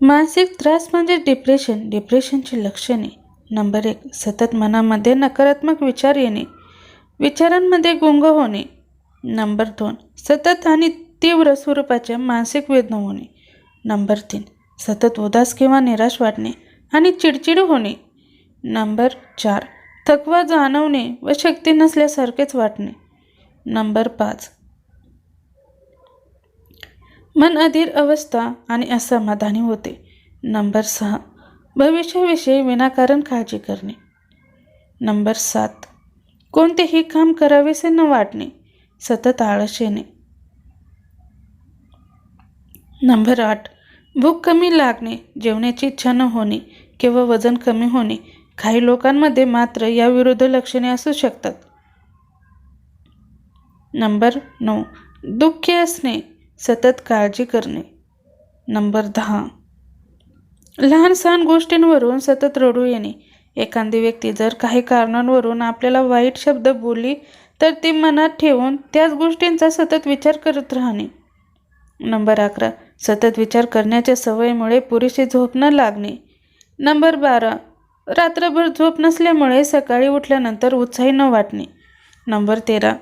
मानसिक त्रास म्हणजे डिप्रेशन. डिप्रेशनची लक्षणे. नंबर 1, सतत मनामध्ये नकारात्मक विचार येणे, विचारांमध्ये गुंग होणे. नंबर 2, सतत आणि तीव्र स्वरूपाच्या मानसिक वेदना होणे. नंबर 3, सतत उदास किंवा निराश वाटणे आणि चिडचिड होणे. नंबर 4, थकवा जाणवणे व शक्ती नसल्यासारखेच वाटणे. नंबर 5, मन अधीर अवस्था आणि असमाधानी होते. नंबर 6, भविष्याविषयी विनाकारण काळजी करणे. नंबर 7, कोणतेही काम करावेसे न वाटणे, सतत आळस येणे. नंबर 8, भूक कमी लागणे, जेवण्याची इच्छा न होणे किंवा वजन कमी होणे. काही लोकांमध्ये मात्र याविरुद्ध लक्षणे असू शकतात. नंबर 9, दुःखी असणे, सतत काळजी करणे. नंबर 10, लहान सहान गोष्टींवरून सतत रडू येणे. एखादी व्यक्ती जर काही कारणांवरून आपल्याला वाईट शब्द बोलली तर ती मनात ठेवून त्याच गोष्टींचा सतत विचार करत राहणे. नंबर 11, सतत विचार करण्याच्या सवयीमुळे पुरेशी झोप न लागणे. नंबर 12, रात्रभर झोप नसल्यामुळे सकाळी उठल्यानंतर उत्साही न वाटणे. नंबर 13,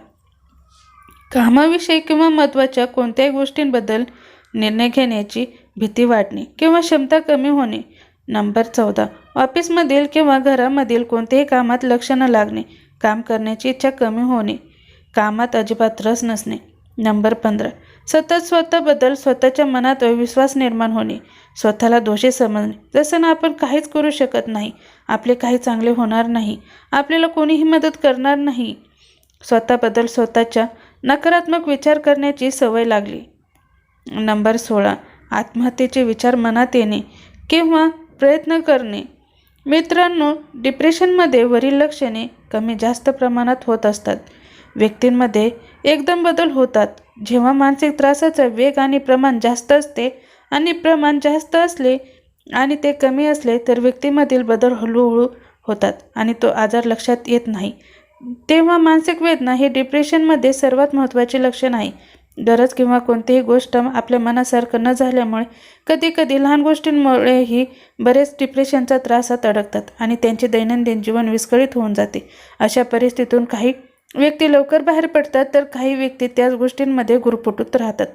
कामाविषयी किंवा महत्त्वाच्या कोणत्याही गोष्टींबद्दल निर्णय घेण्याची भीती वाटणे किंवा क्षमता कमी होणे. नंबर 14, ऑफिसमधील किंवा घरामधील कोणत्याही कामात लक्ष न लागणे, काम करण्याची इच्छा कमी होणे, कामात अजिबात रस नसणे. नंबर 15, सतत स्वतःबद्दल स्वतःच्या मनात अविश्वास निर्माण होणे, स्वतःला दोषी समजणे, जसं ना आपण काहीच करू शकत नाही, आपले काही चांगले होणार नाही, आपल्याला कोणीही मदत करणार नाही. स्वतःबद्दल स्वतःच्या नकारात्मक विचार करण्याची सवय लागली. नंबर 16, आत्महत्येचे विचार मनात येणे किंवा प्रयत्न करणे. मित्रांनो, डिप्रेशनमध्ये वरील लक्षणे कमी जास्त प्रमाणात होत असतात. व्यक्तींमध्ये एकदम बदल होतात. जेव्हा मानसिक त्रासाचा वेग आणि प्रमाण जास्त असते आणि प्रमाण जास्त असले आणि ते कमी असले तर व्यक्तीमधील बदल हळूहळू होतात आणि तो आजार लक्षात येत नाही. तेव्हा मानसिक वेदना हे डिप्रेशनमध्ये सर्वात महत्त्वाचे लक्षण आहे. गरज किंवा कोणतीही गोष्ट आपल्या मनासारखं न झाल्यामुळे कधीकधी लहान गोष्टींमुळेही बरेच डिप्रेशनच्या त्रासात अडकतात आणि त्यांचे दैनंदिन जीवन विस्कळीत होऊन जाते. अशा परिस्थितीतून काही व्यक्ती लवकर बाहेर पडतात तर काही व्यक्ती त्याच गोष्टींमध्ये गुरफटत राहतात.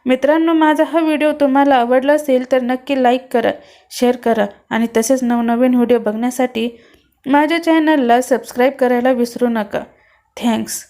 मित्रांनो, माझा हा व्हिडिओ तुम्हाला आवडला असेल तर नक्की लाईक करा, शेअर करा आणि तसेच नवनवीन व्हिडिओ बघण्यासाठी माझ्या चॅनलला सबस्क्राईब करायला विसरू नका. थँक्स.